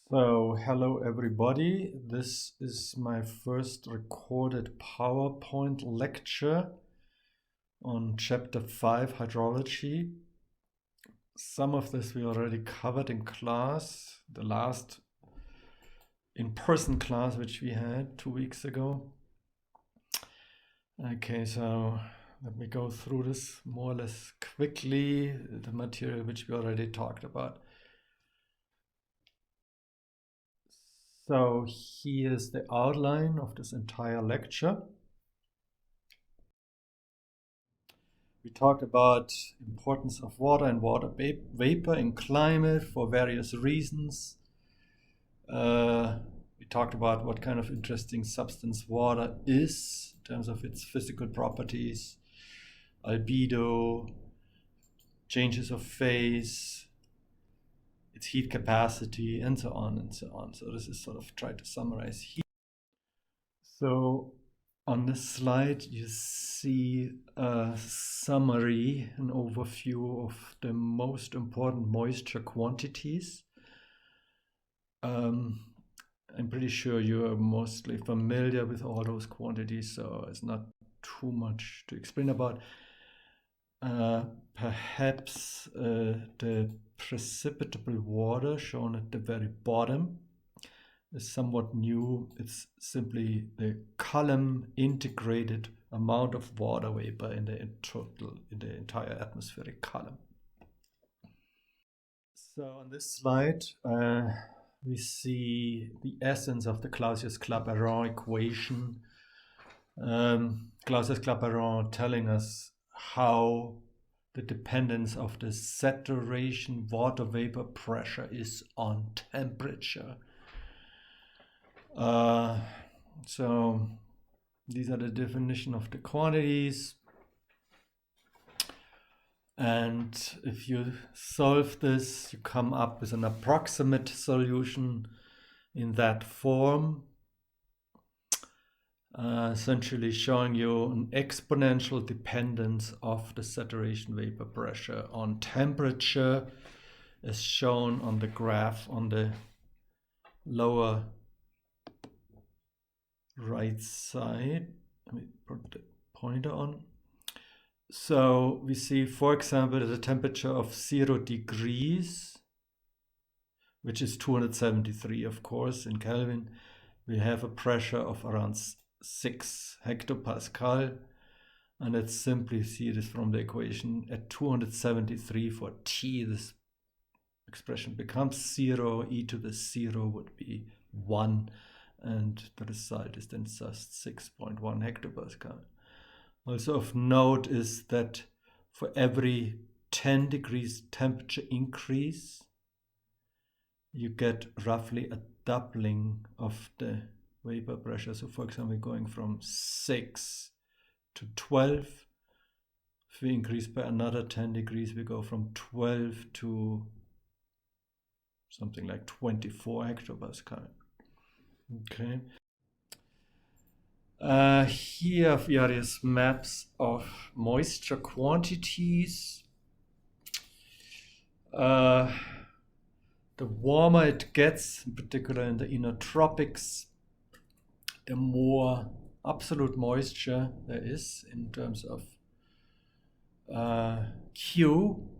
So, hello everybody. This is my first recorded PowerPoint lecture on Chapter 5, Hydrology. Some of this we already covered in class, the last in-person class which we had 2 weeks ago. Okay, so let me go through this more or less quickly, the material which we already talked about. So here's the outline of this entire lecture. We talked about importance of water and water vapor in climate for various reasons. We talked about what kind of interesting substance water is in terms of its physical properties, albedo, changes of phase, its heat capacity, and so on and so on. So this is sort of tried to summarize here. So on this slide, you see a summary, an overview of the most important moisture quantities. I'm pretty sure you are mostly familiar with all those quantities, so it's not too much to explain about. Perhaps the precipitable water shown at the very bottom is somewhat new. It's simply the column integrated amount of water vapor in the entire atmospheric column. So on this slide, we see the essence of the Clausius-Clapeyron equation. Clausius-Clapeyron telling us how the dependence of the saturation water vapor pressure is on temperature. So these are the definition of the quantities. And if you solve this, you come up with an approximate solution in that form, essentially showing you an exponential dependence of the saturation vapor pressure on temperature, as shown on the graph on the lower right side. Let me put the pointer on. So we see, for example, at a temperature of 0 degrees, which is 273, of course, in Kelvin, we have a pressure of around 6 hectopascal. And let's simply see this from the equation. At 273 for T, this expression becomes 0. E to the 0 would be 1. And the result is then just 6.1 hectopascal. Also of note is that for every 10 degrees temperature increase, you get roughly a doubling of the vapor pressure. So for example, going from 6 to 12. If we increase by another 10 degrees, we go from 12 to something like 24 hectopascal. Okay. Here are various maps of moisture quantities. The warmer it gets, in particular in the inner tropics, the more absolute moisture there is in terms of Q.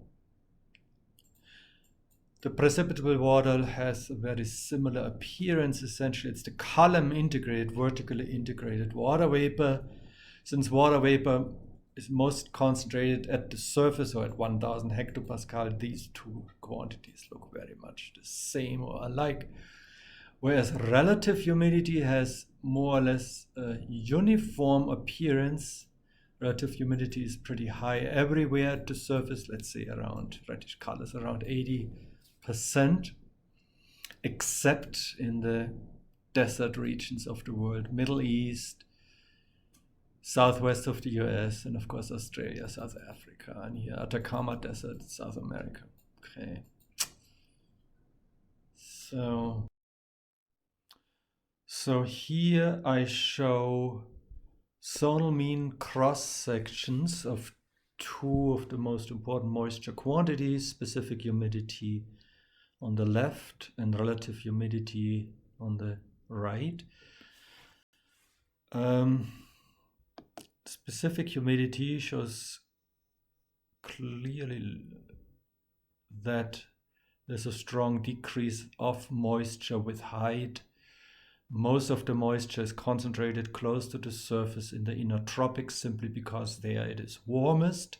The precipitable water has a very similar appearance. Essentially, it's the column integrated, vertically integrated water vapor. Since water vapor is most concentrated at the surface or at 1000 hectopascal, these two quantities look very much the same or alike. Whereas relative humidity has more or less a uniform appearance. Relative humidity is pretty high everywhere at the surface, let's say around reddish colors, around 80%, except in the desert regions of the world, Middle East, southwest of the US, and of course Australia, South Africa, and here Atacama Desert, South America. Okay. So here I show zonal mean cross sections of two of the most important moisture quantities, specific humidity on the left and relative humidity on the right. Specific humidity shows clearly that there's a strong decrease of moisture with height. Most of the moisture is concentrated close to the surface in the inner tropics, simply because there it is warmest.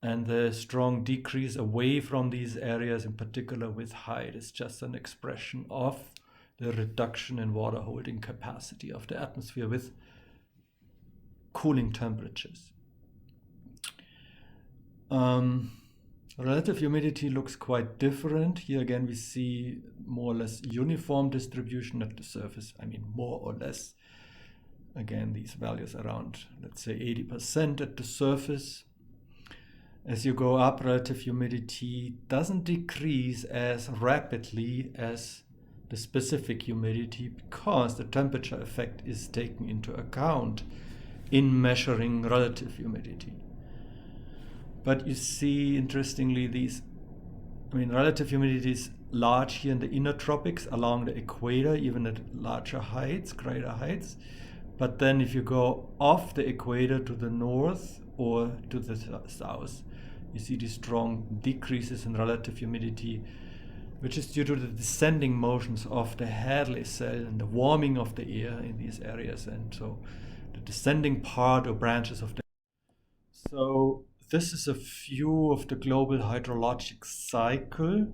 And the strong decrease away from these areas, in particular with height, is just an expression of the reduction in water holding capacity of the atmosphere with cooling temperatures. Relative humidity looks quite different. Here again we see more or less uniform distribution at the surface. I mean, more or less. Again, these values around, let's say, 80% at the surface. As you go up, relative humidity doesn't decrease as rapidly as the specific humidity, because the temperature effect is taken into account in measuring relative humidity. But you see, interestingly, relative humidity is large here in the inner tropics along the equator, even at larger heights, greater heights. But then if you go off the equator to the north or to the south, you see these strong decreases in relative humidity, which is due to the descending motions of the Hadley cell and the warming of the air in these areas. And so the descending part or branches of the... So this is a view of the global hydrologic cycle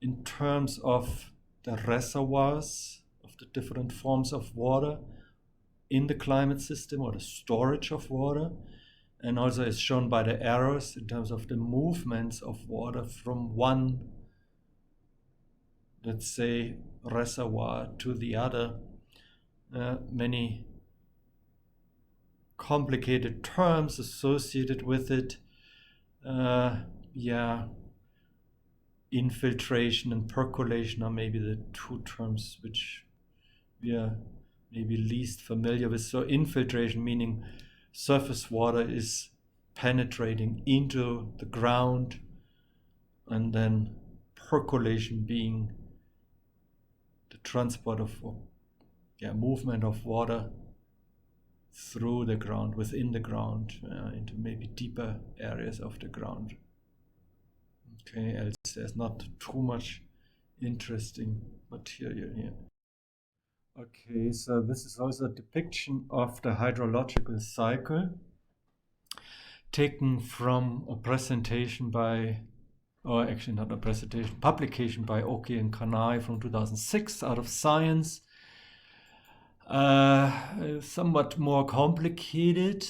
in terms of the reservoirs of the different forms of water in the climate system, or the storage of water, and also is shown by the arrows in terms of the movements of water from one, let's say, reservoir to the other. Many complicated terms associated with it. Infiltration and percolation are maybe the two terms which we are maybe least familiar with. So infiltration meaning surface water is penetrating into the ground, and then percolation being the transport of movement of water through the ground, within the ground, into maybe deeper areas of the ground. Okay, else there's not too much interesting material here. Okay, so this is also a depiction of the hydrological cycle taken from a presentation by, or actually not a presentation, publication by Oki and Kanai from 2006 out of Science. Somewhat more complicated.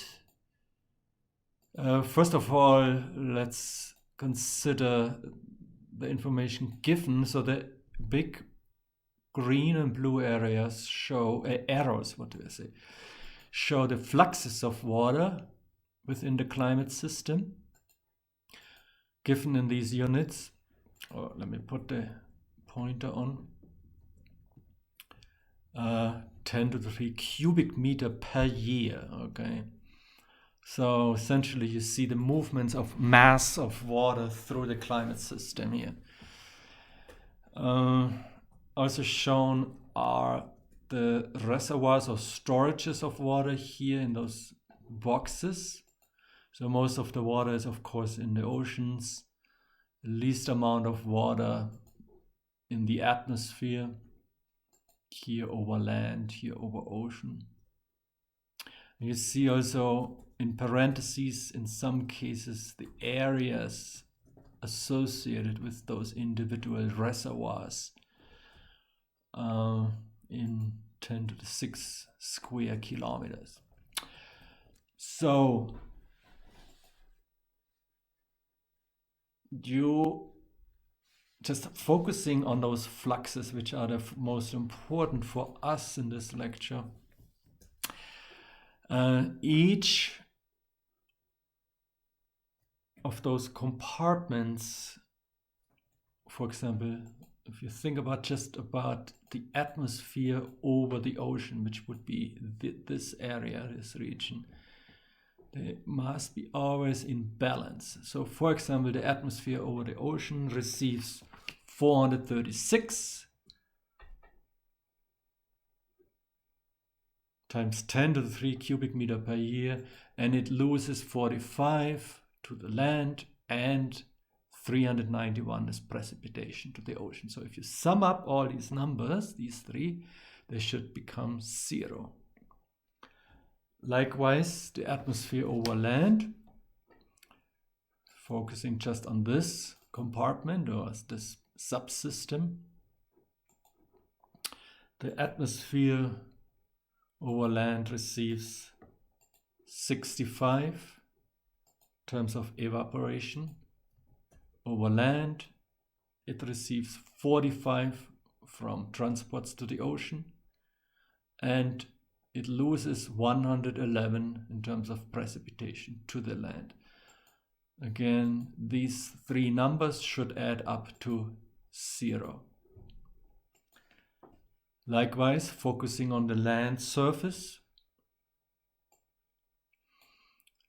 First of all, let's consider the information given. So the big green and blue areas show arrows, show the fluxes of water within the climate system given in these units. Let me put the pointer on. 10 to the 3 cubic meter per year. Okay, so essentially you see the movements of mass of water through the climate system here. Also shown are the reservoirs or storages of water here in those boxes. So most of the water is, of course, in the oceans, the least amount of water in the atmosphere, here over land, here over ocean. You see also in parentheses, in some cases, the areas associated with those individual reservoirs in 10 to the 6 square kilometers. So you just focusing on those fluxes, which are the most important for us in this lecture. Each of those compartments, for example, if you think about just about the atmosphere over the ocean, which would be this area, this region, they must be always in balance. So for example, the atmosphere over the ocean receives 436 times 10 to the 3 cubic meter per year, and it loses 45 to the land and 391 is precipitation to the ocean. So if you sum up all these numbers, these three, they should become 0. Likewise, the atmosphere over land, focusing just on this compartment or this subsystem, the atmosphere over land receives 65 in terms of evaporation. Over land, it receives 45 from transports to the ocean, and it loses 111 in terms of precipitation to the land. Again, these three numbers should add up to 0. Likewise, focusing on the land surface.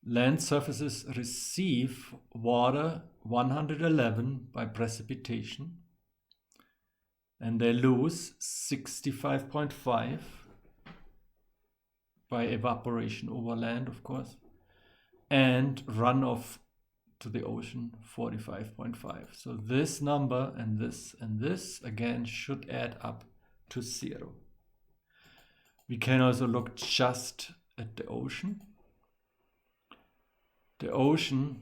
Land surfaces receive water 111 by precipitation, and they lose 65.5 by evaporation over land, of course, and runoff to the ocean 45.5. So this number and this again should add up to 0. We can also look just at the ocean. The ocean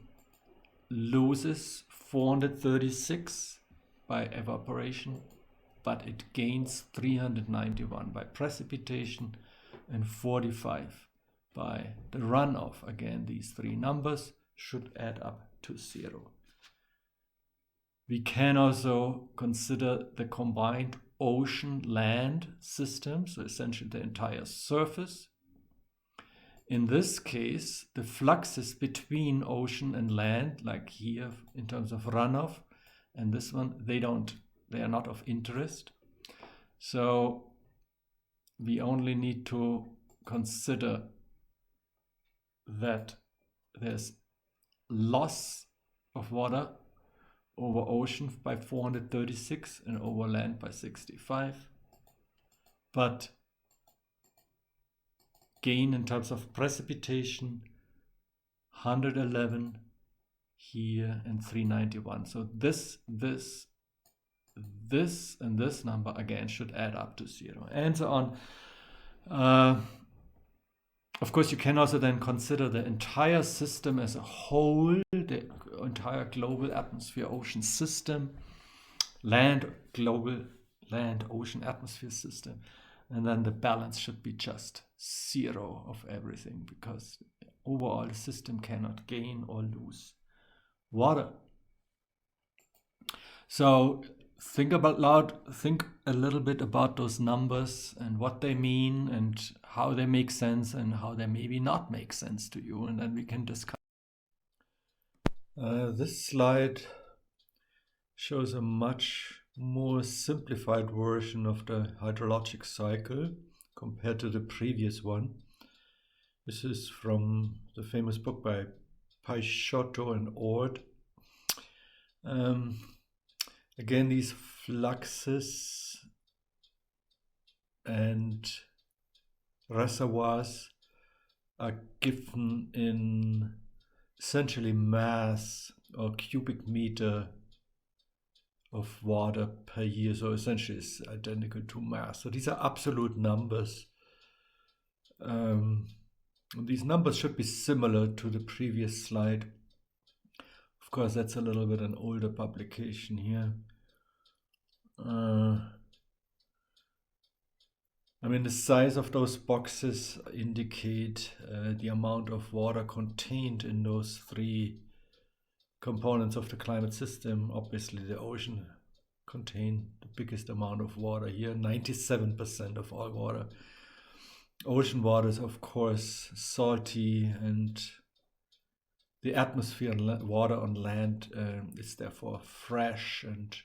loses 436 by evaporation, but it gains 391 by precipitation and 45 by the runoff. Again, these three numbers should add up to 0. We can also consider the combined ocean-land system, so essentially the entire surface. In this case, the fluxes between ocean and land, like here in terms of runoff, and this one, they are not of interest. So we only need to consider that there's loss of water over ocean by 436 and over land by 65, but gain in terms of precipitation 111 here and 391. So this and this number again should add up to 0, and so on. Of course, you can also then consider the entire system as a whole, the entire global atmosphere ocean system, global land ocean atmosphere system, and then the balance should be just 0 of everything, because overall the system cannot gain or lose water. So think a little bit about those numbers and what they mean and how they make sense and how they maybe not make sense to you, and then we can discuss. This slide shows a much more simplified version of the hydrologic cycle compared to the previous one. This is from the famous book by Peixoto and Ord. Again, these fluxes and reservoirs are given in essentially mass or cubic meter of water per year. So essentially it's identical to mass. So these are absolute numbers. These numbers should be similar to the previous slide. Of course, that's a little bit an older publication here. I mean, the size of those boxes indicate the amount of water contained in those three components of the climate system. Obviously, the ocean contains the biggest amount of water here, 97% of all water. Ocean water is, of course, salty, and the atmosphere and water on land is therefore fresh and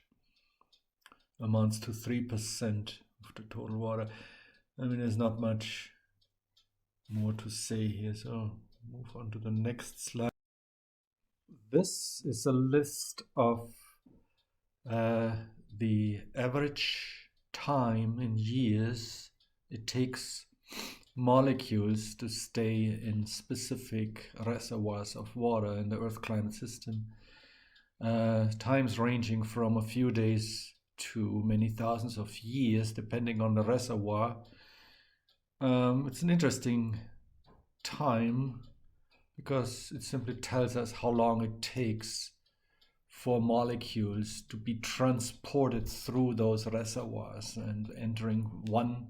amounts to 3% of the total water. I mean, there's not much more to say here, so move on to the next slide. This is a list of the average time in years it takes molecules to stay in specific reservoirs of water in the Earth climate system. Times ranging from a few days to many thousands of years, depending on the reservoir. It's an interesting time because it simply tells us how long it takes for molecules to be transported through those reservoirs and entering one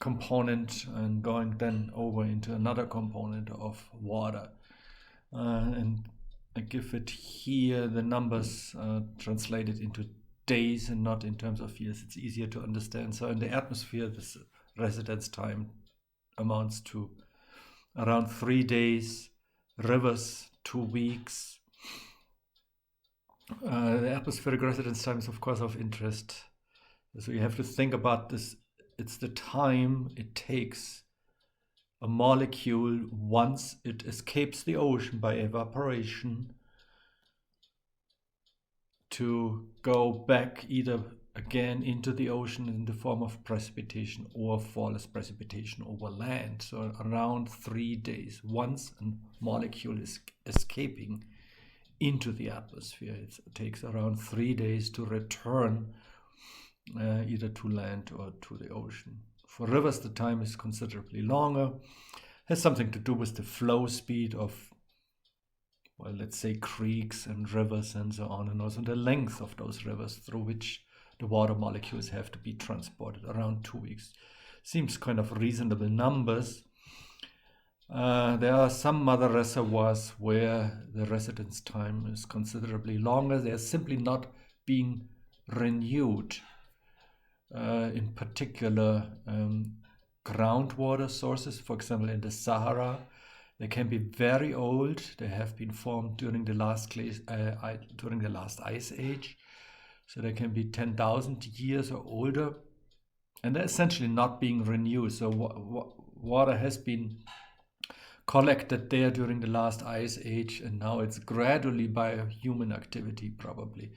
component and going then over into another component of water. And I give it here, the numbers translated into days and not in terms of years. It's easier to understand. So in the atmosphere, this residence time amounts to around 3 days, rivers 2 weeks. The atmospheric residence time is of course of interest. So you have to think about this. It's the time it takes a molecule, once it escapes the ocean by evaporation, to go back either again into the ocean in the form of precipitation or fallless precipitation over land. So around 3 days, once a molecule is escaping into the atmosphere, it takes around 3 days to return either to land or to the ocean. For rivers, the time is considerably longer. Has something to do with the flow speed of, well, let's say creeks and rivers and so on, and also the length of those rivers through which the water molecules have to be transported. Around 2 weeks. Seems kind of reasonable numbers. There are some other reservoirs where the residence time is considerably longer. They're simply not being renewed. In particular, groundwater sources, for example, in the Sahara, they can be very old. They have been formed during the last ice age, so they can be 10,000 years or older, and they're essentially not being renewed. So water has been collected there during the last ice age, and now it's gradually by human activity probably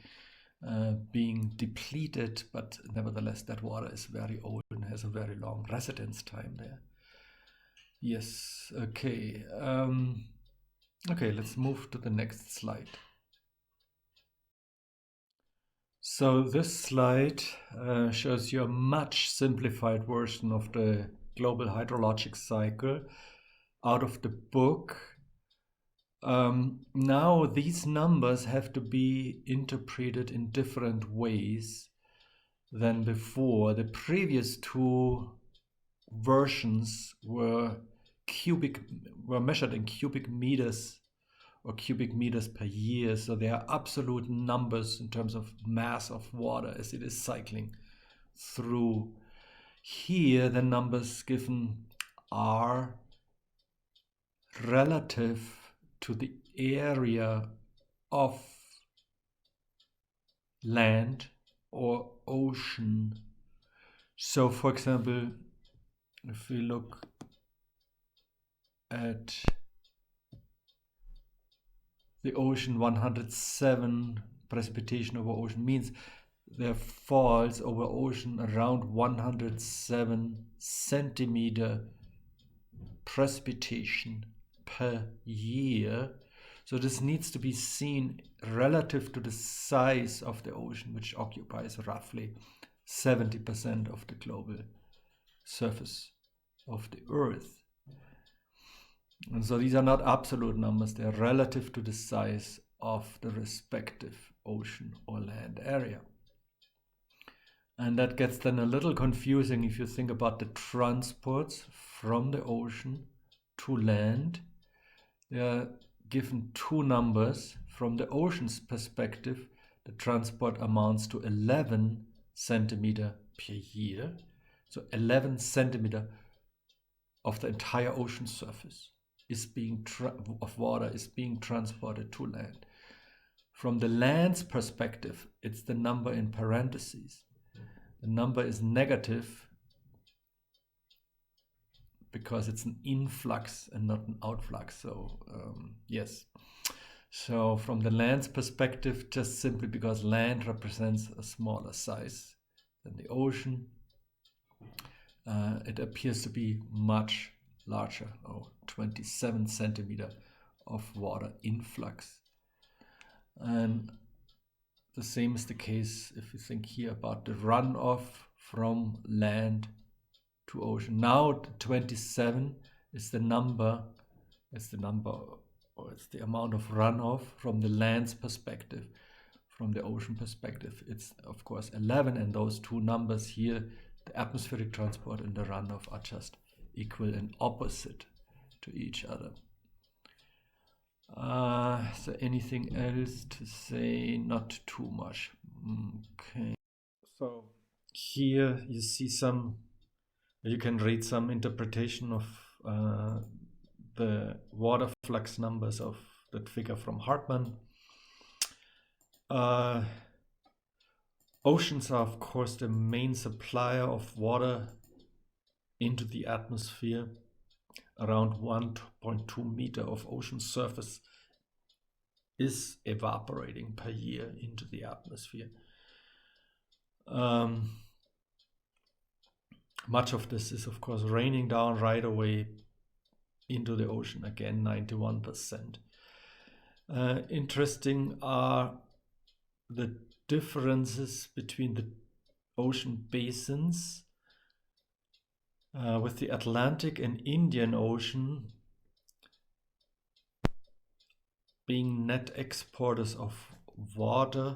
being depleted, but nevertheless that water is very old and has a very long residence time there. Yes, okay. Okay, let's move to the next slide. So this slide shows you a much simplified version of the global hydrologic cycle out of the book. Now these numbers have to be interpreted in different ways than before. The previous two versions were measured in cubic meters or cubic meters per year, so they are absolute numbers in terms of mass of water as it is cycling through. Here the numbers given are relative to the area of land or ocean. So for example, if we look at the ocean, 107 precipitation over ocean means there falls over ocean around 107 centimeter precipitation per year. So this needs to be seen relative to the size of the ocean, which occupies roughly 70% of the global surface of the Earth. And so these are not absolute numbers, they are relative to the size of the respective ocean or land area. And that gets then a little confusing if you think about the transports from the ocean to land. They are given two numbers. From the ocean's perspective, the transport amounts to 11 centimeter per year. So 11 centimeter of the entire ocean surface of water is being transported to land. From the land's perspective, it's the number in parentheses. The number is negative because it's an influx and not an outflux. So yes. So from the land's perspective, just simply because land represents a smaller size than the ocean, it appears to be much larger, 27 centimeter of water influx. And the same is the case if you think here about the runoff from land to ocean. Now 27 is the number, or it's the amount of runoff from the land's perspective. From the ocean perspective, it's of course 11, and those two numbers here, the atmospheric transport and the runoff, are just equal and opposite to each other. Is there anything else to say? Not too much. Okay. So here you see you can read some interpretation of the water flux numbers of that figure from Hartmann. Oceans are, of course, the main supplier of water into the atmosphere. Around 1.2 meter of ocean surface is evaporating per year into the atmosphere. Much of this is, of course, raining down right away into the ocean, again 91%. Interesting are the differences between the ocean basins, with the Atlantic and Indian Ocean being net exporters of water,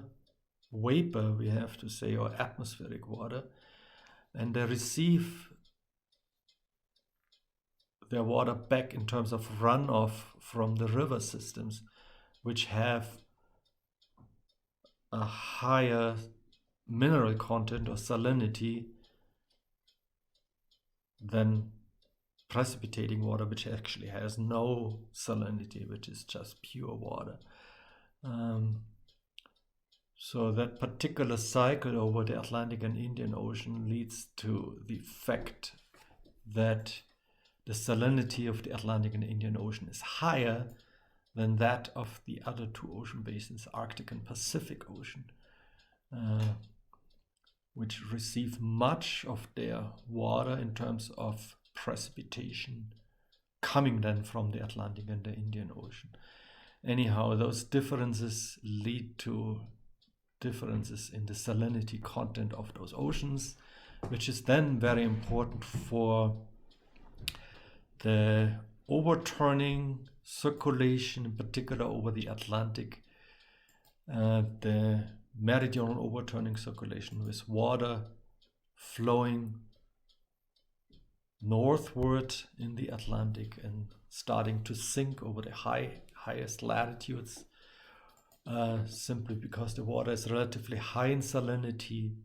vapor, we have to say, or atmospheric water, and they receive their water back in terms of runoff from the river systems, which have a higher mineral content or salinity than precipitating water, which actually has no salinity, which is just pure water. So that particular cycle over the Atlantic and Indian Ocean leads to the fact that the salinity of the Atlantic and Indian Ocean is higher than that of the other two ocean basins, Arctic and Pacific Ocean, which receive much of their water in terms of precipitation coming then from the Atlantic and the Indian Ocean. Anyhow, those differences lead to differences in the salinity content of those oceans, which is then very important for the overturning circulation, in particular over the Atlantic, the meridional overturning circulation with water flowing northward in the Atlantic and starting to sink over the highest latitudes, simply because the water is relatively high in salinity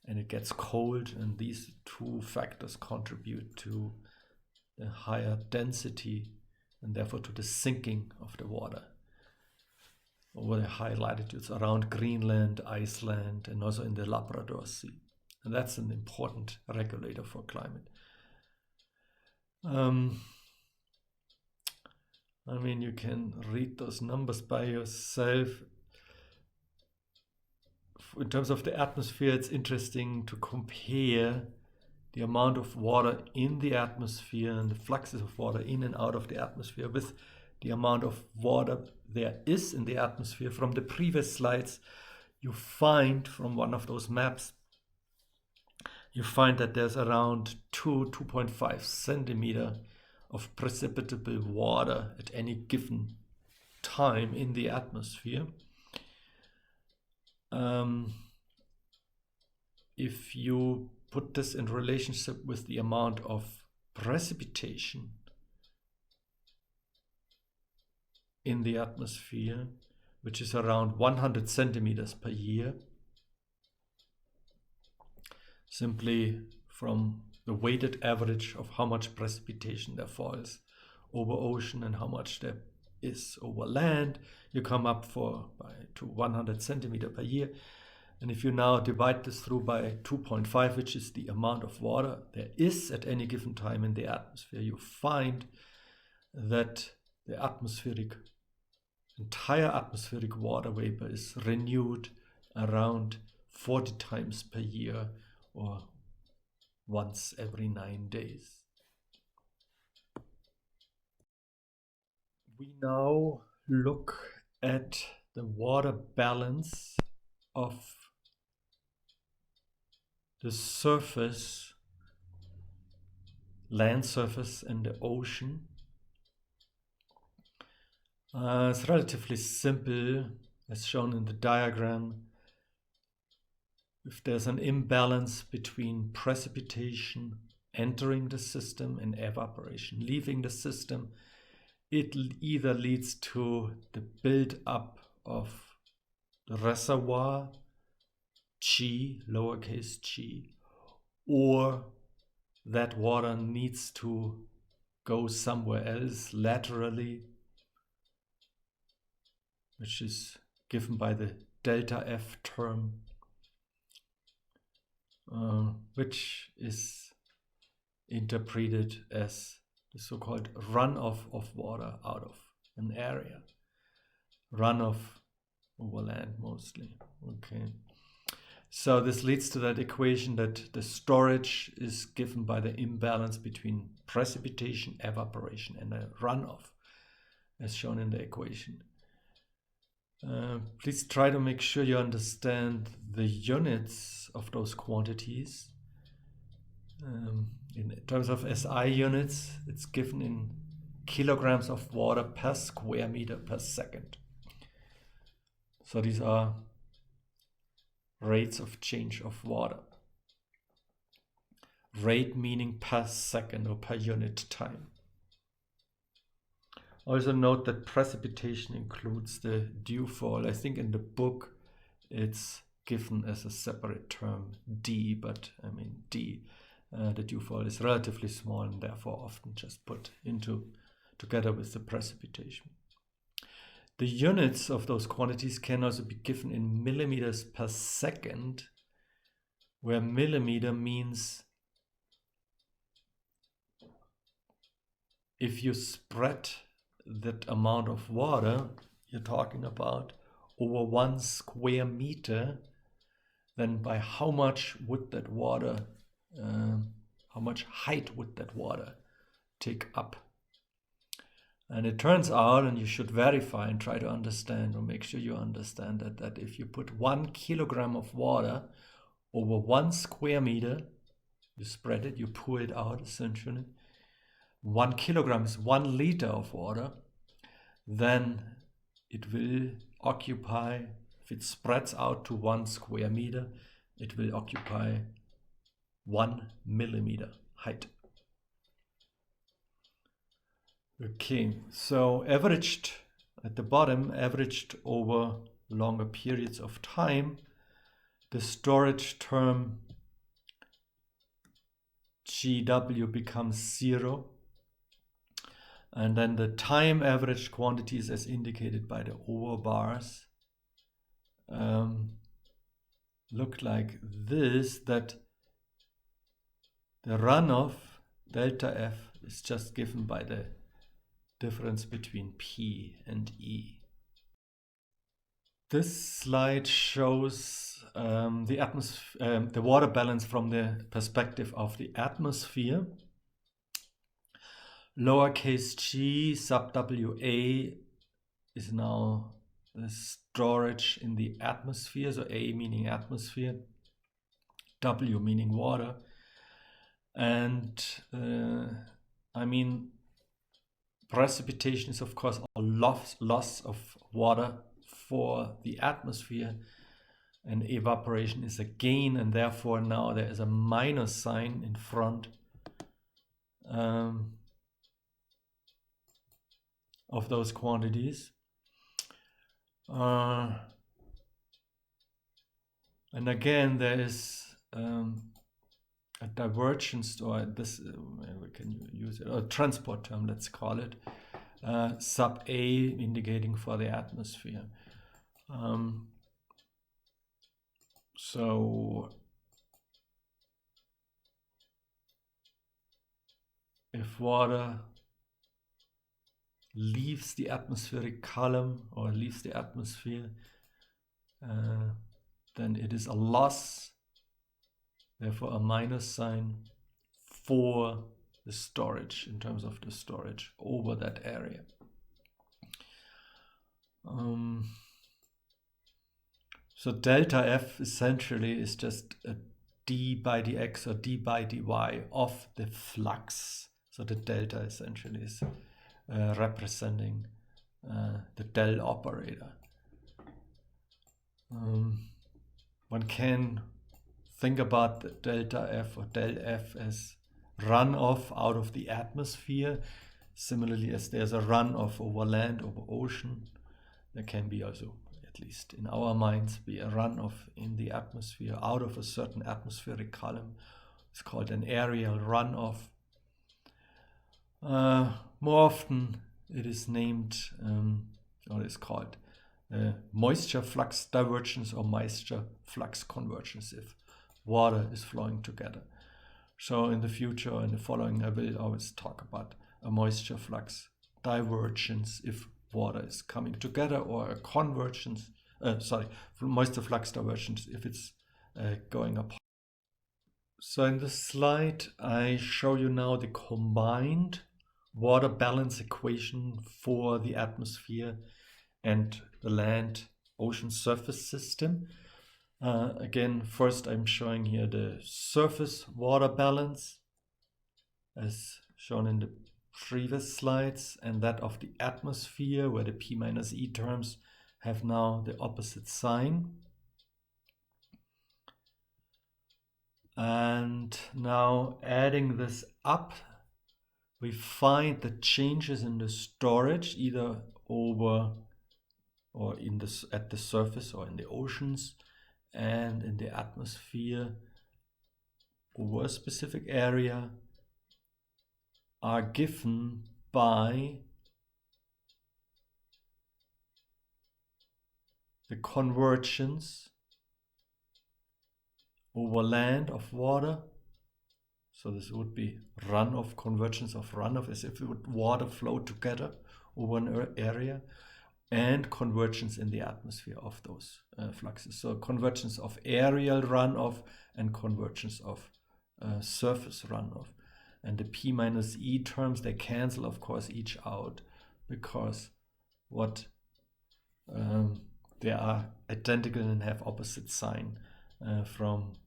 and it gets cold, and these two factors contribute to the higher density and therefore to the sinking of the water over the high latitudes around Greenland, Iceland, and also in the Labrador Sea. And that's an important regulator for climate. I mean, you can read those numbers by yourself. In terms of the atmosphere, it's interesting to compare the amount of water in the atmosphere and the fluxes of water in and out of the atmosphere with the amount of water there is in the atmosphere. From the previous slides, you find from one of those maps, you find that there's around 2.5 centimeter of precipitable water at any given time in the atmosphere. If you put this in relationship with the amount of precipitation in the atmosphere, which is around 100 centimeters per year, simply from the weighted average of how much precipitation there falls over ocean and how much there is over land, you come up to 100 centimeter per year. And if you now divide this through by 2.5, which is the amount of water there is at any given time in the atmosphere, you find that the atmospheric entire atmospheric water vapor is renewed around 40 times per year, or once every 9 days. We now look at the water balance of the surface, land surface, and the ocean. It's relatively simple, as shown in the diagram. If there's an imbalance between precipitation entering the system and evaporation leaving the system, it either leads to the build-up of the reservoir, G, lowercase g, or that water needs to go somewhere else laterally, which is given by the delta F term, which is interpreted as the so-called runoff of water out of an area. Runoff over land mostly. Okay. So this leads to that equation that the storage is given by the imbalance between precipitation, evaporation, and a runoff, as shown in the equation. Please try to make sure you understand the units of those quantities. In terms of SI units, it's given in kilograms of water per square meter per second. So these are rates of change of water. Rate meaning per second or per unit time. Also note that precipitation includes the dewfall. I think in the book it's given as a separate term, D, but I mean D. The dewfall is relatively small and therefore often just put into together with the precipitation. The units of those quantities can also be given in millimeters per second, where millimeter means if you spread that amount of water you're talking about over 1 square meter, then by how much would that water, how much height would that water take up? And it turns out, and you should verify and try to understand or make sure you understand that if you put 1 kilogram of water over 1 square meter, you spread it, you pour it out essentially, 1 kilogram is 1 liter of water, then it will occupy, if it spreads out to 1 square meter, it will occupy 1 millimeter height. Okay, so averaged at the bottom, averaged over longer periods of time, the storage term GW becomes 0. And then the time averaged quantities as indicated by the over bars look like this, that the runoff delta F is just given by the difference between P and E. This slide shows the water balance from the perspective of the atmosphere. Lowercase g sub WA is now the storage in the atmosphere, so A meaning atmosphere, W meaning water. And I mean, precipitation is of course a loss of water for the atmosphere, and evaporation is a gain, and therefore now there is a minus sign in front of those quantities. And again, there is a divergence, or this we can use it, or transport term, let's call it, sub A indicating for the atmosphere. So if water leaves the atmospheric column or leaves the atmosphere, then it is a loss, therefore a minus sign for the storage, in terms of the storage over that area. So delta F essentially is just a d by dx or d by dy of the flux. So the delta essentially is representing the del operator. One can think about the delta F or del F as runoff out of the atmosphere. Similarly, as there's a runoff over land, over ocean, there can be also, at least in our minds, be a runoff in the atmosphere out of a certain atmospheric column. It's called an aerial runoff. More often it is named, or is called moisture flux divergence or moisture flux convergence if water is flowing together. So in the future, in the following, I will always talk about a moisture flux divergence if water is coming together, or a convergence, moisture flux divergence if it's going apart. So in this slide, I show you now the combined water balance equation for the atmosphere and the land ocean surface system. Again, first I'm showing here the surface water balance as shown in the previous slides, and that of the atmosphere, where the P minus E terms have now the opposite sign. And now adding this up, we find the changes in the storage either over or in this at the surface or in the oceans and in the atmosphere over a specific area are given by the convergence over land of water. So this would be runoff, convergence of runoff, as if it would water flow together over an area, and convergence in the atmosphere of those fluxes. So convergence of aerial runoff and convergence of surface runoff. And the P minus E terms, they cancel, of course, each out, because they are identical and have opposite sign from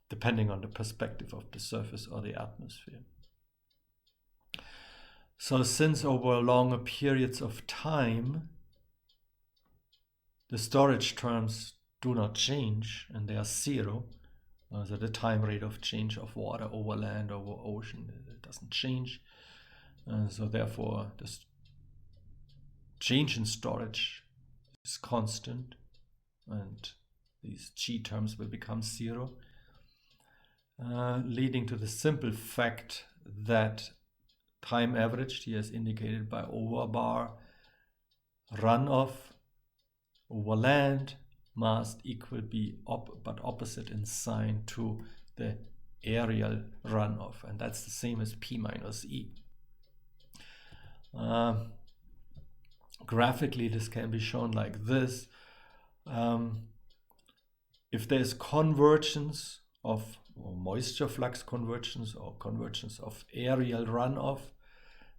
depending on the perspective of the surface or the atmosphere. So since over longer periods of time, the storage terms do not change and they are zero, so the time rate of change of water over land, over ocean, it doesn't change. So therefore, the change in storage is constant, and these G terms will become zero, leading to the simple fact that time averaged, here is indicated by over bar, runoff over land must equal be but opposite in sign to the aerial runoff, and that's the same as P minus E. Graphically, this can be shown like this. If there is convergence of moisture flux convergence or convergence of aerial runoff,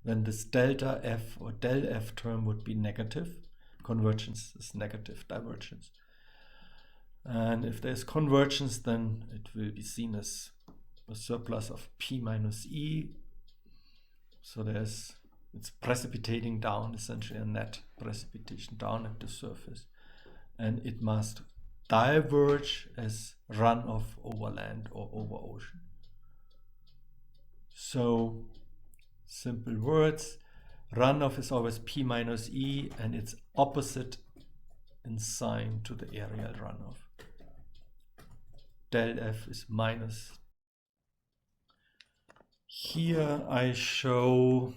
then this delta F or del F term would be negative. Convergence is negative divergence. And if there's convergence, then it will be seen as a surplus of P minus E. So it's precipitating down, essentially a net precipitation down at the surface. And it must diverge as runoff over land or over ocean. So, simple words, runoff is always P minus E, and it's opposite in sign to the aerial runoff. Del F is minus. Here I show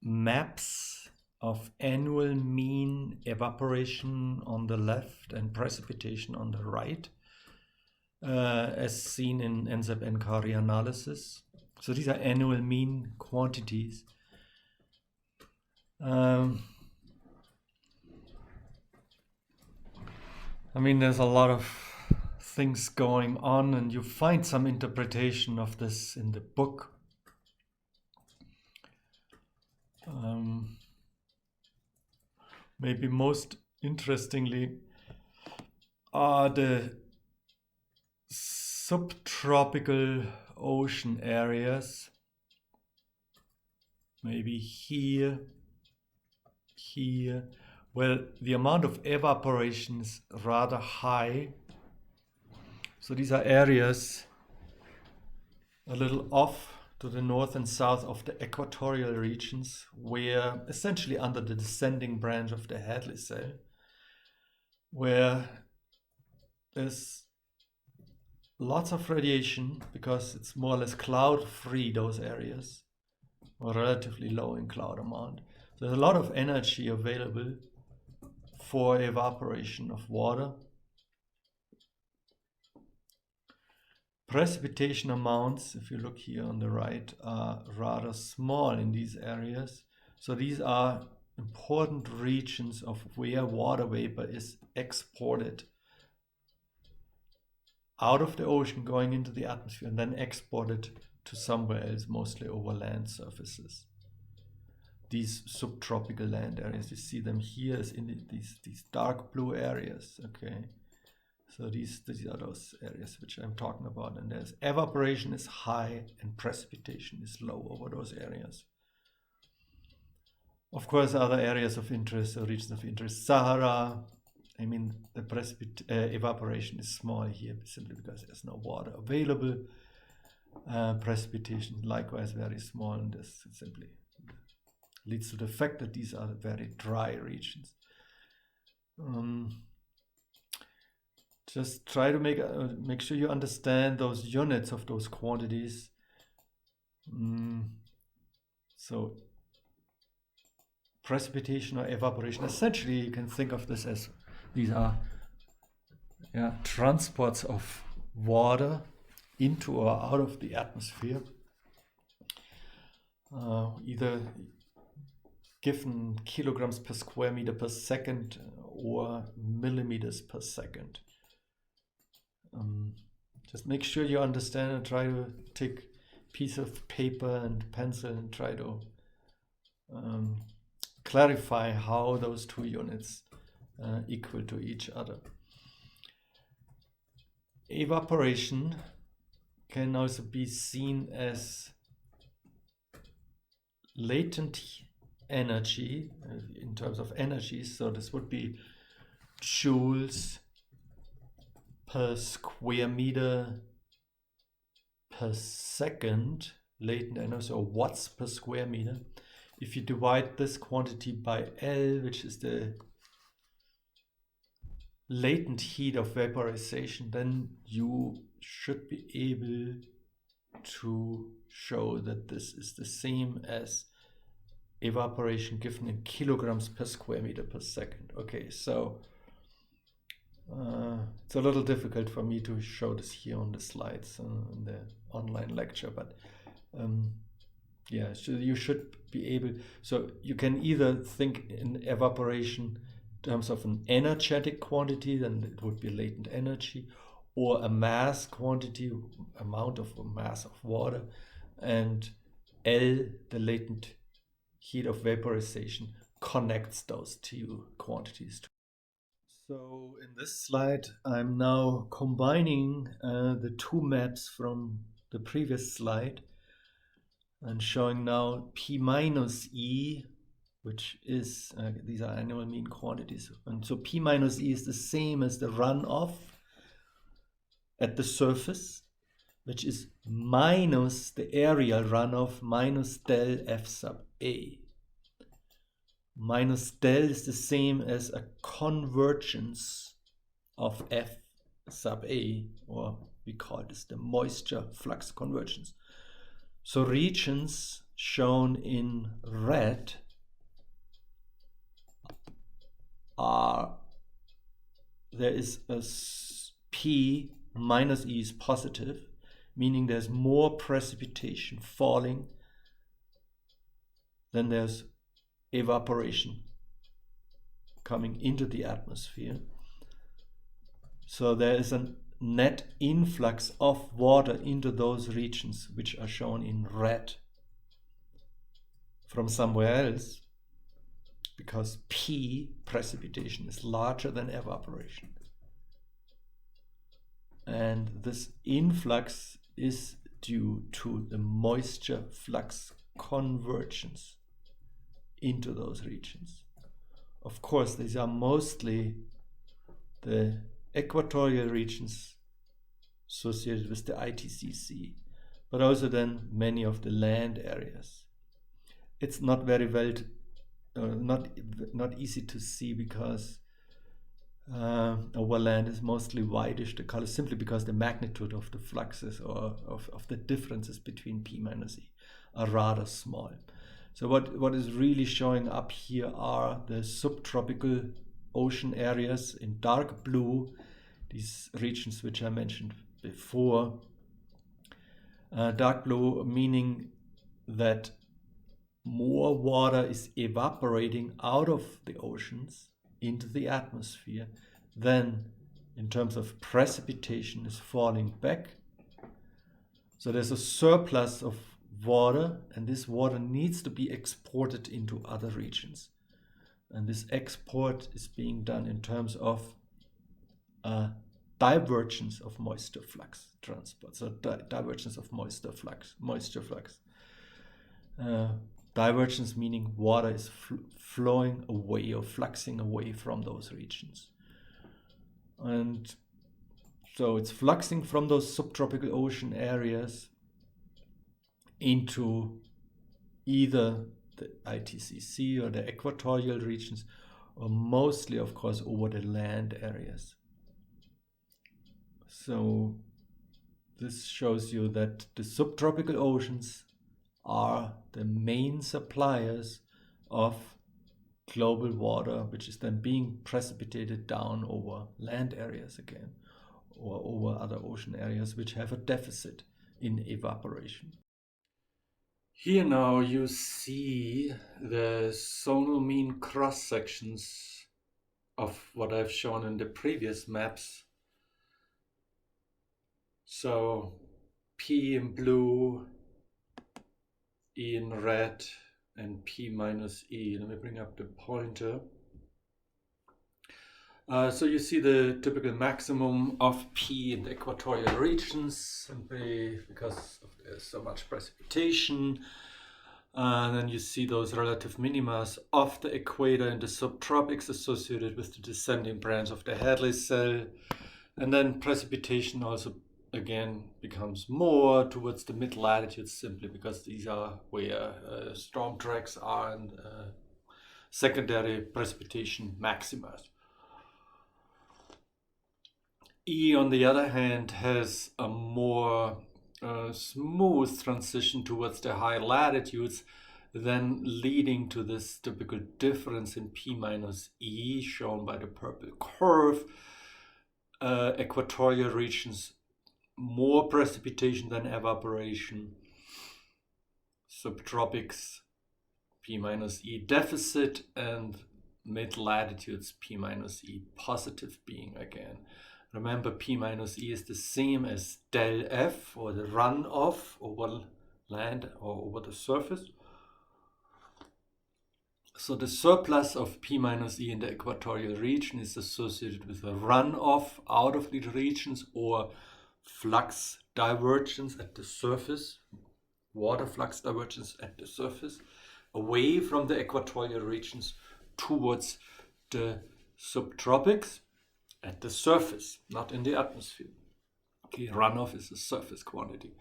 maps of annual mean evaporation on the left and precipitation on the right, as seen in NZAP-NCARI analysis. So these are annual mean quantities. I mean, there's a lot of things going on, and you find some interpretation of this in the book. Maybe most interestingly are the subtropical ocean areas. Maybe here, where the amount of evaporation is rather high. So these are areas a little off to the north and south of the equatorial regions, where essentially under the descending branch of the Hadley-cell, where there's lots of radiation because it's more or less cloud-free, those areas, or relatively low in cloud amount. So there's a lot of energy available for evaporation of water. Precipitation amounts, if you look here on the right, are rather small in these areas. So these are important regions of where water vapor is exported out of the ocean, going into the atmosphere, and then exported to somewhere else, mostly over land surfaces. These subtropical land areas, you see them here as in these dark blue areas, okay? So these are those areas which I'm talking about, and there's evaporation is high and precipitation is low over those areas. Of course, other areas of interest or regions of interest, Sahara, I mean, the evaporation is small here simply because there's no water available. Precipitation likewise very small, and this simply leads to the fact that these are very dry regions. Just try to make sure you understand those units of those quantities. So precipitation or evaporation, essentially you can think of this as these are transports of water into or out of the atmosphere, either given kilograms per square meter per second or millimeters per second. Just make sure you understand and try to take a piece of paper and pencil and try to clarify how those two units equal to each other. Evaporation can also be seen as latent energy in terms of energy. So this would be joules per square meter per second, latent energy, or watts per square meter. If you divide this quantity by L, which is the latent heat of vaporization, then you should be able to show that this is the same as evaporation given in kilograms per square meter per second. Okay, so it's a little difficult for me to show this here on the slides in the online lecture, but so you should be able, so you can either think in evaporation in terms of an energetic quantity, then it would be latent energy, or a mass quantity, amount of mass of water, and L, the latent heat of vaporization, connects those two quantities. So in this slide, I'm now combining the two maps from the previous slide and showing now P minus E, which is, these are annual mean quantities. And so P minus E is the same as the runoff at the surface, which is minus the areal runoff minus del F sub A. Minus del is the same as a convergence of F sub A, or we call this the moisture flux convergence. So regions shown in red are, there is a P minus E is positive, meaning there's more precipitation falling than there's evaporation coming into the atmosphere. So there is a net influx of water into those regions which are shown in red from somewhere else, because P, precipitation, is larger than evaporation. And this influx is due to the moisture flux convergence into those regions. Of course, these are mostly the equatorial regions associated with the ITCC, but also then many of the land areas. It's not very well, not easy to see, because our land is mostly whitish, the color, simply because the magnitude of the fluxes or of the differences between P minus E are rather small. So what is really showing up here are the subtropical ocean areas in dark blue, these regions which I mentioned before. Dark blue meaning that more water is evaporating out of the oceans into the atmosphere than, in terms of precipitation, is falling back. So there's a surplus of water, and this water needs to be exported into other regions. And this export is being done in terms of divergence of moisture flux transport. So divergence of moisture flux. Divergence meaning water is flowing away or fluxing away from those regions. And so it's fluxing from those subtropical ocean areas into either the ITCC or the equatorial regions, or mostly, of course, over the land areas. So this shows you that the subtropical oceans are the main suppliers of global water, which is then being precipitated down over land areas again, or over other ocean areas which have a deficit in evaporation. Here now you see the zonal mean cross sections of what I've shown in the previous maps. So P in blue, E in red, and P minus E. Let me bring up the pointer. So you see the typical maximum of P in the equatorial regions, simply because there's so much precipitation. And then you see those relative minimas of the equator in the subtropics associated with the descending branch of the Hadley cell. And then precipitation also again becomes more towards the mid latitudes, simply because these are where storm tracks are and secondary precipitation maxima. E, on the other hand, has a more smooth transition towards the high latitudes, then leading to this typical difference in P minus E, shown by the purple curve. Equatorial regions, more precipitation than evaporation. Subtropics, P minus E deficit, and mid latitudes, P minus E positive being again. Remember, P minus E is the same as del F, or the runoff over land or over the surface. So the surplus of P minus E in the equatorial region is associated with a runoff out of the regions, or flux divergence at the surface, water flux divergence at the surface, away from the equatorial regions towards the subtropics at the surface, not in the atmosphere. Okay, runoff is a surface quantity.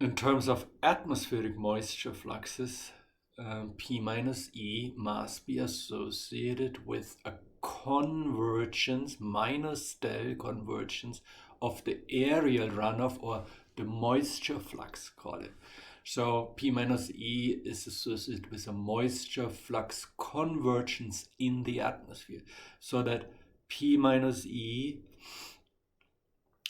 In terms of atmospheric moisture fluxes, P minus E must be associated with a convergence, minus del convergence of the aerial runoff, or the moisture flux, call it. So P minus E is associated with a moisture flux convergence in the atmosphere, so that P minus E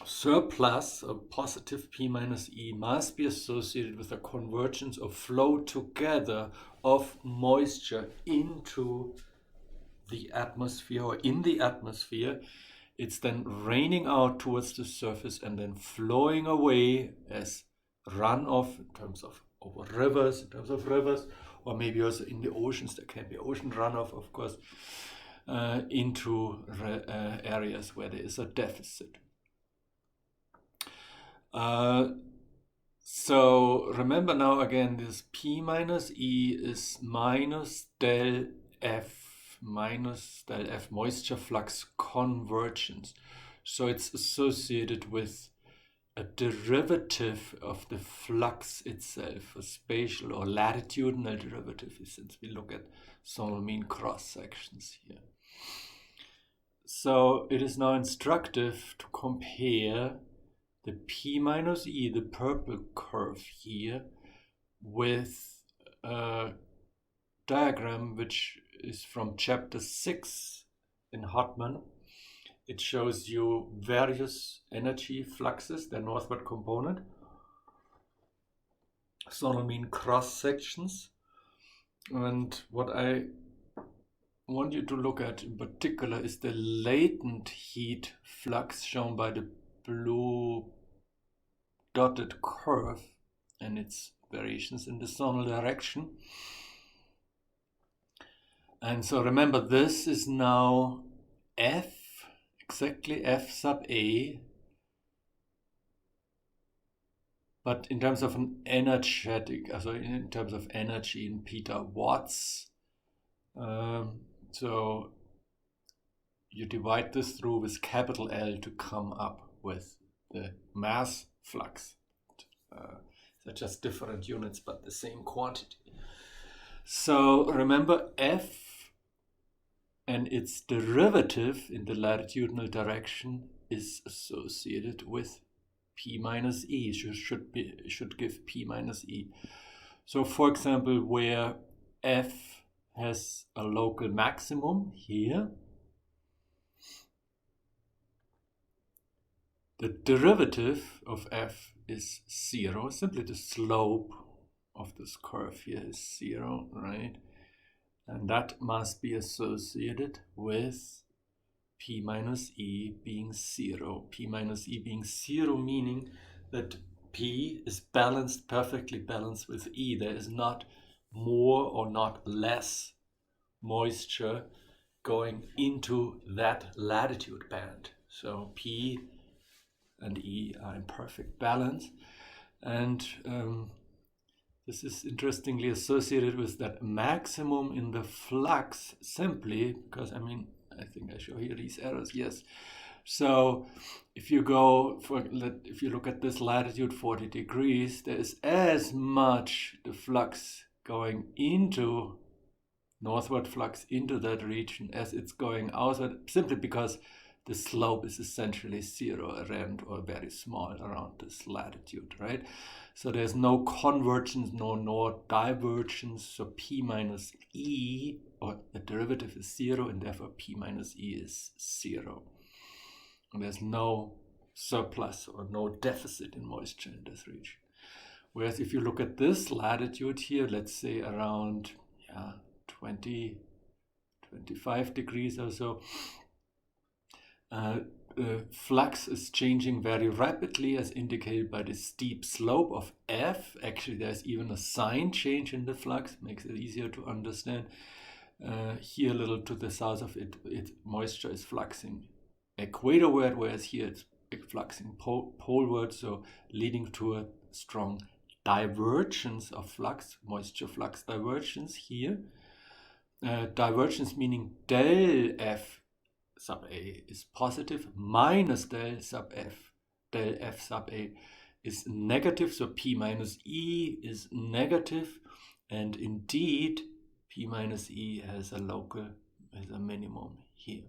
surplus of positive P minus E must be associated with a convergence or flow together of moisture into the atmosphere or in the atmosphere. It's then raining out towards the surface and then flowing away as runoff in terms of over rivers, or maybe also in the oceans. There can be ocean runoff, of course, into areas where there is a deficit. So remember now again, this P minus E is minus del F moisture flux convergence. So it's associated with a derivative of the flux itself, a spatial or latitudinal derivative, since we look at zonal mean cross sections here. So it is now instructive to compare the P minus E, the purple curve here, with a diagram which is from chapter 6 in Hartmann. It shows you various energy fluxes, their northward component, zonal mean cross sections. And what I want you to look at in particular is the latent heat flux shown by the blue dotted curve and its variations in the zonal direction. And so remember, this is now F, exactly F sub A, but in terms of an energetic, also in terms of energy in petawatts. So you divide this through with capital L to come up with the mass flux. They're just different units, but the same quantity. So remember, F and its derivative in the latitudinal direction is associated with P minus E. Should give P minus E. So for example, where F has a local maximum here, the derivative of F is 0. Simply the slope of this curve here is 0, right? And that must be associated with P minus E being 0. P minus E being 0 meaning that P is balanced, perfectly balanced with E. There is not more or not less moisture going into that latitude band. So P and E are in perfect balance. And this is interestingly associated with that maximum in the flux, simply because, I think I show here these arrows, yes. So if you if you look at this latitude 40 degrees, there is as much the flux going into, northward flux into that region as it's going outward, simply because the slope is essentially 0 around, or very small around this latitude, right? So there's no convergence nor divergence. So P minus E, or the derivative is 0, and therefore P minus E is 0. And there's no surplus or no deficit in moisture in this region. Whereas if you look at this latitude here, let's say around 25 degrees or so, flux is changing very rapidly, as indicated by the steep slope of F. Actually, there's even a sign change in the flux, makes it easier to understand. Here, a little to the south of it, moisture is fluxing equatorward, whereas here it's fluxing poleward, so leading to a strong divergence of flux, moisture flux divergence here. Divergence meaning del F sub A is positive, minus del sub F. Del F sub A is negative, so P minus E is negative, and indeed P minus E has a minimum here.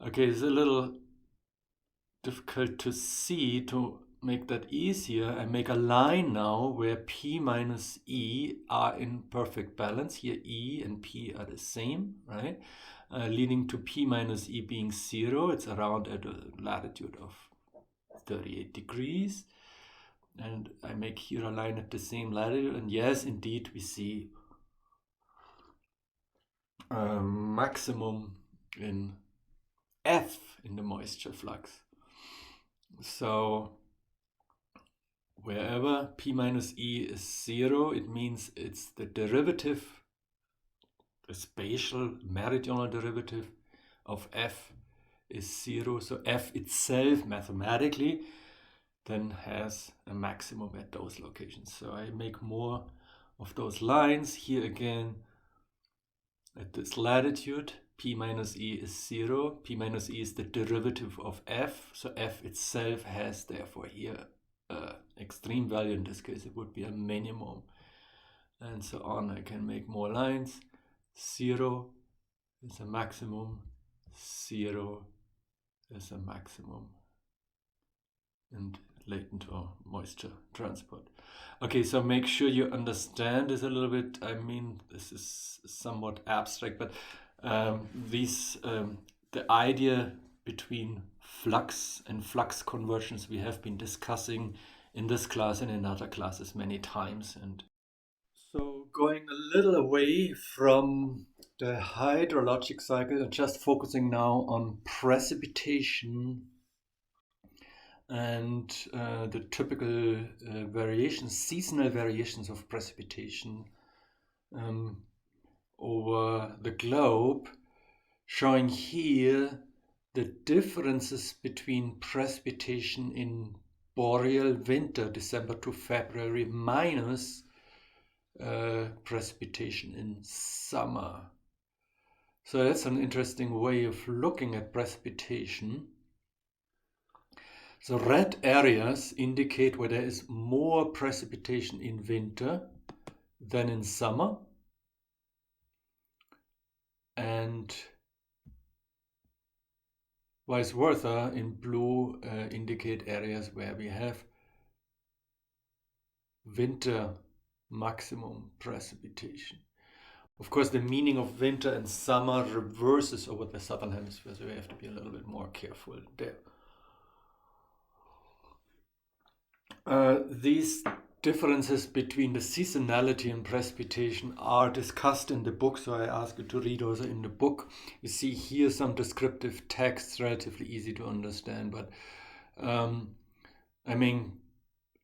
Okay, it's a little difficult to see. To make that easier, I make a line now where P minus E are in perfect balance. Here E and P are the same, right? Leading to P minus E being 0. It's around at a latitude of 38 degrees. And I make here a line at the same latitude, and yes, indeed, we see a maximum in F in the moisture flux. So wherever P minus E is 0, it means it's the derivative, the spatial meridional derivative of F is 0. So F itself mathematically then has a maximum at those locations. So I make more of those lines here again. At this latitude, P minus E is 0. P minus E is the derivative of F. So F itself has therefore here extreme value. In this case, it would be a minimum. And so on. I can make more lines. 0 is a maximum. 0 is a maximum. And latent or moisture transport. Okay, so make sure you understand this a little bit. I mean, this is somewhat abstract, but the idea between flux and flux conversions we have been discussing in this class and in other classes many times. And so going a little away from the hydrologic cycle and just focusing now on precipitation and the typical variations, seasonal variations of precipitation over the globe, showing here the differences between precipitation in boreal winter, December to February, minus precipitation in summer. So that's an interesting way of looking at precipitation. So red areas indicate where there is more precipitation in winter than in summer. And vice versa, in blue indicate areas where we have winter maximum precipitation. Of course, the meaning of winter and summer reverses over the southern hemisphere, so we have to be a little bit more careful there. These differences between the seasonality and precipitation are discussed in the book, so I ask you to read also in the book. You see here some descriptive text, relatively easy to understand, but I mean,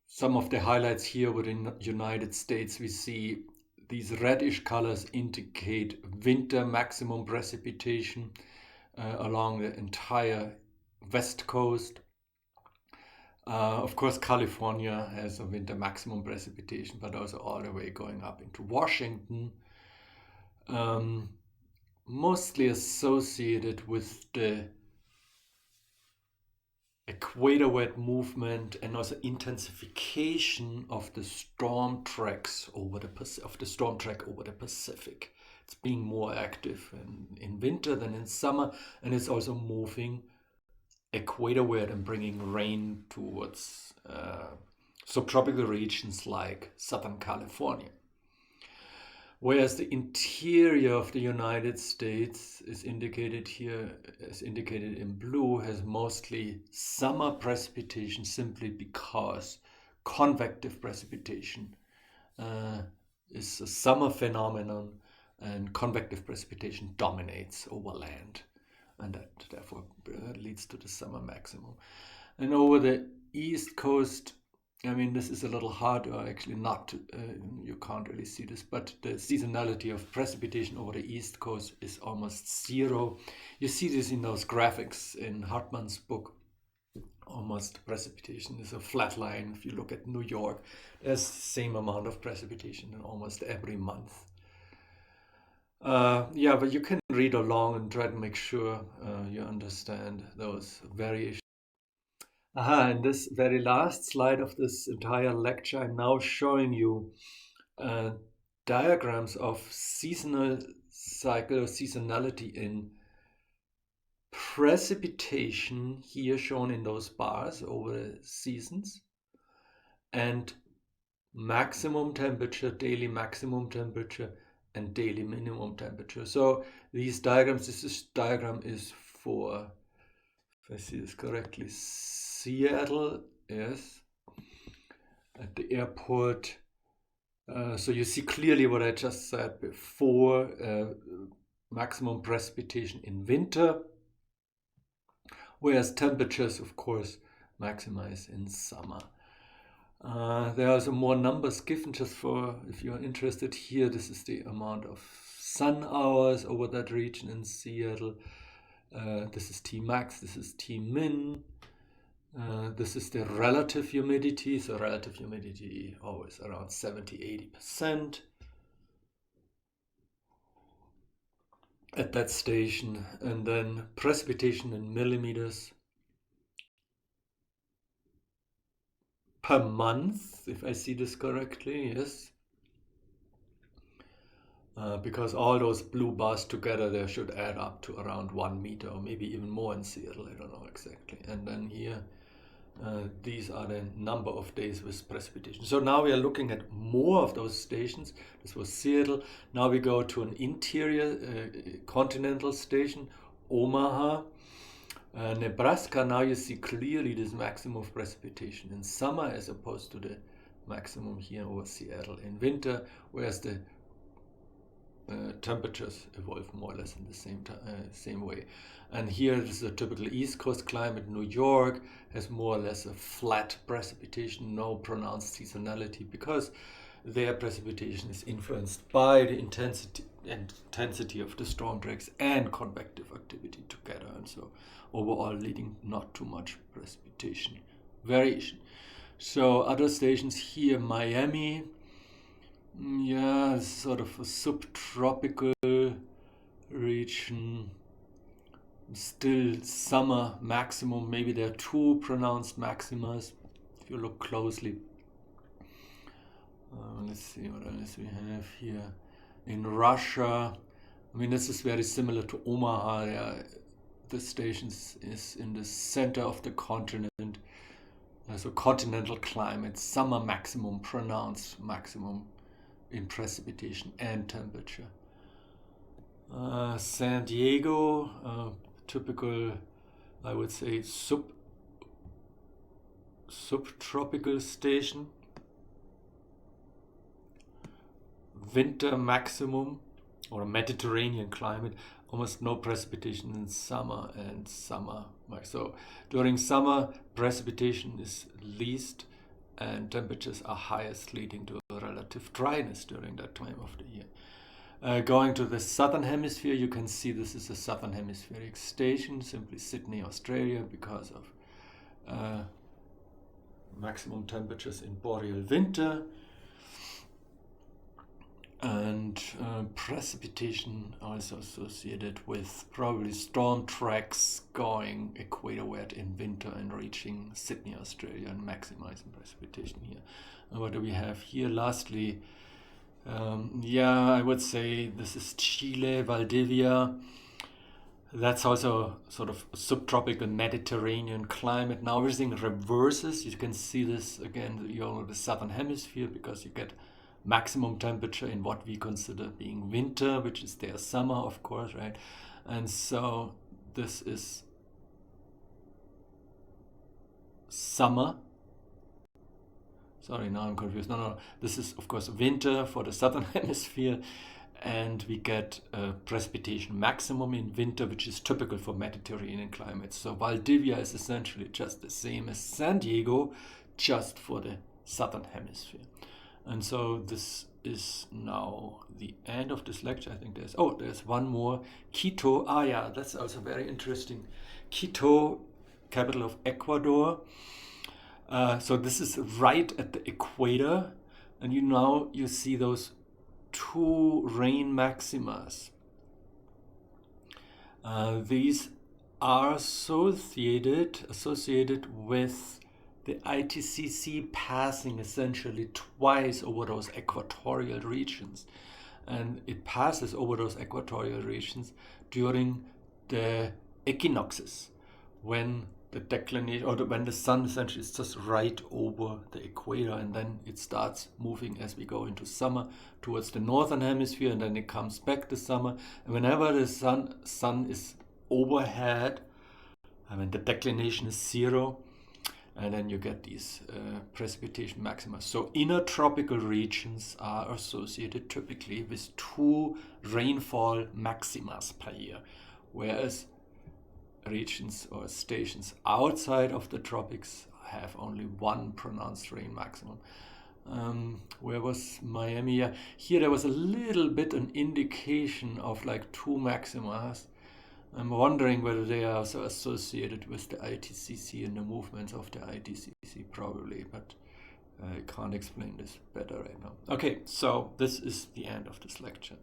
some of the highlights here within the United States, we see these reddish colors indicate winter maximum precipitation along the entire west coast. Of course, California has a winter maximum precipitation, but also all the way going up into Washington, mostly associated with the equator wet movement and also intensification of the storm tracks over the Pacific. It's being more active in winter than in summer, and it's also moving equatorward and bringing rain towards subtropical regions like Southern California. Whereas the interior of the United States is indicated here, as indicated in blue, has mostly summer precipitation simply because convective precipitation is a summer phenomenon and convective precipitation dominates over land. And that therefore leads to the summer maximum. And over the East Coast, I mean, this is a little hard, or actually not, you can't really see this, but the seasonality of precipitation over the East Coast is almost 0. You see this in those graphics in Hartmann's book. Almost precipitation is a flat line. If you look at New York, there's the same amount of precipitation in almost every month. Yeah, but you can read along and try to make sure you understand those variations. In this very last slide of this entire lecture, I'm now showing you diagrams of seasonal cycle or seasonality in precipitation, here shown in those bars over the seasons, and maximum temperature, daily maximum temperature, and daily minimum temperature. So these diagrams, this diagram is for, if I see this correctly, Seattle, yes, at the airport. So you see clearly what I just said before, maximum precipitation in winter, whereas temperatures, of course, maximize in summer. There are some more numbers given just for, if you're interested here, this is the amount of sun hours over that region in Seattle. This is T max, this is T min. This is the relative humidity. So relative humidity always around 70–80% at that station. And then precipitation in millimeters per month, if I see this correctly, yes. Because all those blue bars together, they should add up to around 1 meter or maybe even more in Seattle, I don't know exactly. And then here, these are the number of days with precipitation. So now we are looking at more of those stations. This was Seattle. Now we go to an interior continental station, Omaha. Nebraska, now you see clearly this maximum of precipitation in summer as opposed to the maximum here over Seattle in winter, whereas the temperatures evolve more or less in the same way. And here this is a typical East Coast climate. New York has more or less a flat precipitation, no pronounced seasonality, because their precipitation is influenced by the intensity of the storm tracks and convective activity together, and so overall leading not too much precipitation variation. So other stations here, Miami, yeah, sort of a subtropical region, still summer maximum. Maybe there are two pronounced maximas if you look closely. Let's see what else we have here. In Russia, I mean, this is very similar to Omaha. The station is in the center of the continent. So continental climate, summer maximum, pronounced maximum in precipitation and temperature. San Diego, typical, I would say, subtropical station. Winter maximum, or a Mediterranean climate, almost no precipitation in summer and summer max. So during summer, precipitation is least and temperatures are highest, leading to a relative dryness during that time of the year. Going to the southern hemisphere, you can see this is a southern hemispheric station, simply Sydney, Australia, because of maximum temperatures in boreal winter. And precipitation also associated with probably storm tracks going equatorward in winter and reaching Sydney, Australia, and maximizing precipitation here. And what do we have here? Lastly, I would say this is Chile, Valdivia. That's also sort of subtropical Mediterranean climate. Now everything reverses. You can see this again, the southern hemisphere, because you get maximum temperature in what we consider being winter, which is their summer, of course, right? And so this is summer. Sorry, now I'm confused. No, this is, of course, winter for the southern hemisphere, and we get precipitation maximum in winter, which is typical for Mediterranean climates. So Valdivia is essentially just the same as San Diego, just for the southern hemisphere. And so this is now the end of this lecture. I think there's one more. Quito, that's also very interesting. Quito, capital of Ecuador. So this is right at the equator, and you see those two rain maximas. These are associated with the ITCC passing essentially twice over those equatorial regions. And it passes over those equatorial regions during the equinoxes, when the declination, or when the sun essentially is just right over the equator, and then it starts moving as we go into summer towards the northern hemisphere, and then it comes back to summer. And whenever the sun is overhead, I mean the declination is zero, And then you get these precipitation maxima. So inner tropical regions are associated typically with 2 rainfall maximas per year, whereas regions or stations outside of the tropics have only 1 pronounced rain maximum. Where was Miami? Yeah, here there was a little bit an indication of like 2 maximas. I'm wondering whether they are also associated with the ITCC and the movements of the ITCC, probably, but I can't explain this better right now. Okay, so this is the end of this lecture.